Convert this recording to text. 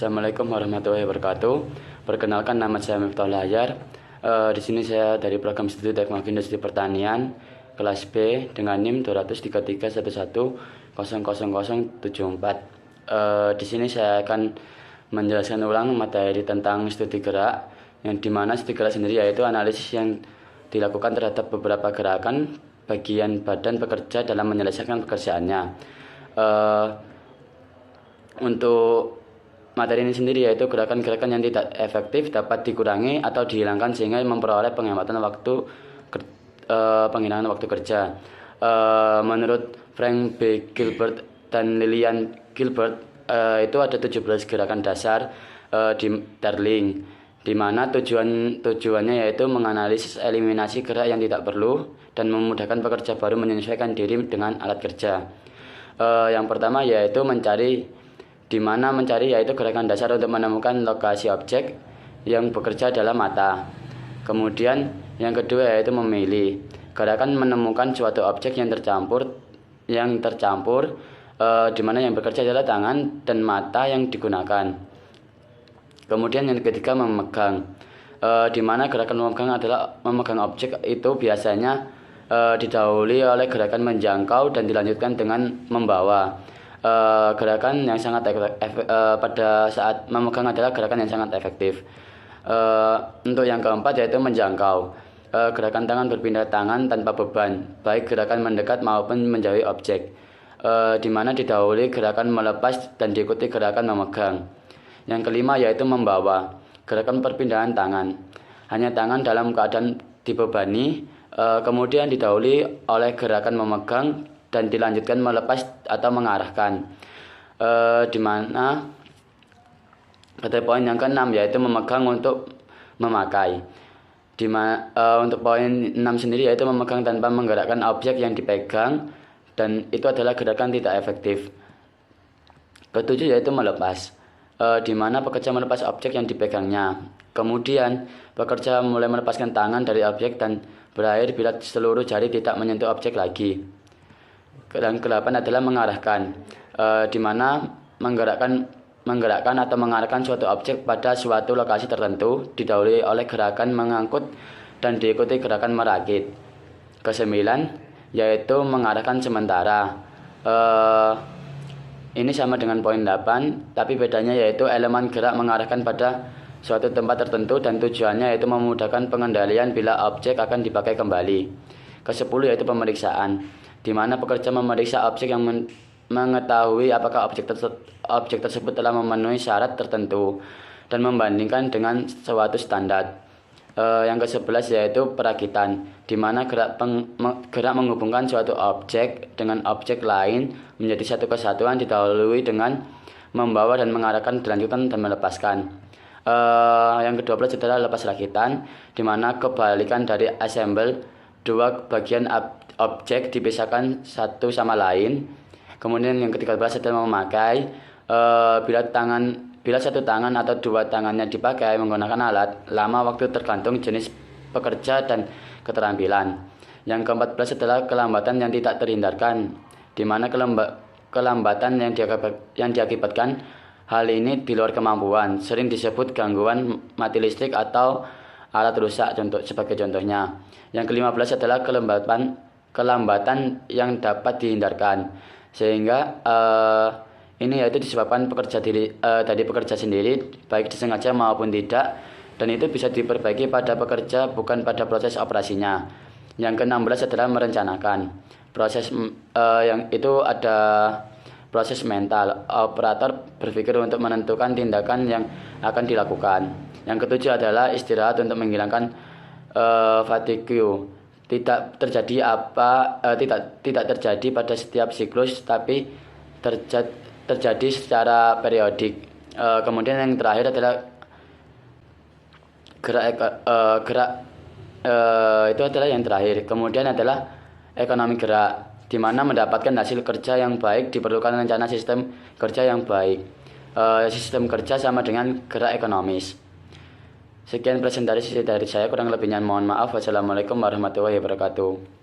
Assalamualaikum warahmatullahi wabarakatuh. Perkenalkan, nama saya Miftah Layar. Di sini saya dari program studi Teknologi Industri Pertanian kelas B dengan NIM 23311100074. Di sini saya akan menjelaskan ulang materi tentang studi gerak, yang dimana studi gerak sendiri yaitu analisis yang dilakukan terhadap beberapa gerakan bagian badan pekerja dalam menyelesaikan pekerjaannya. Untuk materi ini sendiri yaitu gerakan-gerakan yang tidak efektif dapat dikurangi atau dihilangkan sehingga memperoleh penghematan waktu kerja. Menurut Frank B. Gilbert dan Lillian Gilbert, itu ada 17 gerakan dasar di Darling, di mana tujuannya yaitu menganalisis eliminasi gerak yang tidak perlu dan memudahkan pekerja baru menyesuaikan diri dengan alat kerja. Yang pertama yaitu mencari, di mana mencari yaitu gerakan dasar untuk menemukan lokasi objek yang bekerja dalam mata. Kemudian yang kedua yaitu memilih, gerakan menemukan suatu objek yang tercampur, di mana yang bekerja adalah tangan dan mata yang digunakan. Kemudian yang ketiga memegang, di mana gerakan memegang adalah memegang objek itu biasanya didahului oleh gerakan menjangkau dan dilanjutkan dengan membawa. Gerakan yang sangat pada saat memegang adalah gerakan yang sangat efektif. Untuk yang keempat yaitu menjangkau, gerakan tangan berpindah tangan tanpa beban, baik gerakan mendekat maupun menjauhi objek, di mana didahului gerakan melepas dan diikuti gerakan memegang. Yang kelima yaitu membawa, gerakan perpindahan tangan, hanya tangan dalam keadaan dibebani, kemudian didahului oleh gerakan memegang dan dilanjutkan melepas atau mengarahkan, di mana pada poin yang keenam yaitu memegang untuk memakai, untuk poin 6 sendiri yaitu memegang tanpa menggerakkan objek yang dipegang, dan itu adalah gerakan tidak efektif. Ketujuh yaitu melepas, di mana pekerja melepas objek yang dipegangnya. Kemudian pekerja mulai melepaskan tangan dari objek dan berakhir bila seluruh jari tidak menyentuh objek lagi. Dan ke-8 adalah mengarahkan, di mana menggerakkan atau mengarahkan suatu objek pada suatu lokasi tertentu, didahului oleh gerakan mengangkut dan diikuti gerakan merakit. Ke-9 yaitu mengarahkan sementara. Ini sama dengan poin 8, tapi bedanya yaitu elemen gerak mengarahkan pada suatu tempat tertentu dan tujuannya yaitu memudahkan pengendalian bila objek akan dipakai kembali. Ke-10 yaitu pemeriksaan, di mana pekerja memeriksa objek yang mengetahui apakah objek tersebut telah memenuhi syarat tertentu dan membandingkan dengan suatu standar. Yang ke-11 yaitu perakitan, di mana gerak menghubungkan suatu objek dengan objek lain menjadi satu kesatuan, didahului dengan membawa dan mengarahkan, dilanjutkan dan melepaskan. Yang ke-12 adalah lepas rakitan, di mana kebalikan dari assemble, dua bagian objek dipisahkan satu sama lain. Kemudian yang ke-13 adalah memakai, bila satu tangan atau dua tangannya dipakai menggunakan alat, lama waktu tergantung jenis pekerja dan keterampilan. Yang ke-14 adalah kelambatan yang tidak terhindarkan, di mana kelambatan yang diakibatkan hal ini di luar kemampuan, sering disebut gangguan mati listrik atau alat rusak sebagai contohnya. Yang ke-15 adalah kelambatan yang dapat dihindarkan, sehingga ini yaitu disebabkan dari pekerja sendiri, baik disengaja maupun tidak, dan itu bisa diperbaiki pada pekerja, bukan pada proses operasinya. Yang ke-16 adalah merencanakan, proses yang itu ada proses mental, operator berpikir untuk menentukan tindakan yang akan dilakukan. Yang ke-7 adalah istirahat untuk menghilangkan fatigue. Tidak terjadi pada setiap siklus, tapi terjadi secara periodik. Kemudian yang terakhir adalah itu adalah yang terakhir. Kemudian adalah ekonomi gerak, di mana mendapatkan hasil kerja yang baik diperlukan rencana sistem kerja yang baik. Sistem kerja sama dengan gerak ekonomis. Sekian presentasi dari saya, kurang lebihnya mohon maaf. Wassalamualaikum warahmatullahi wabarakatuh.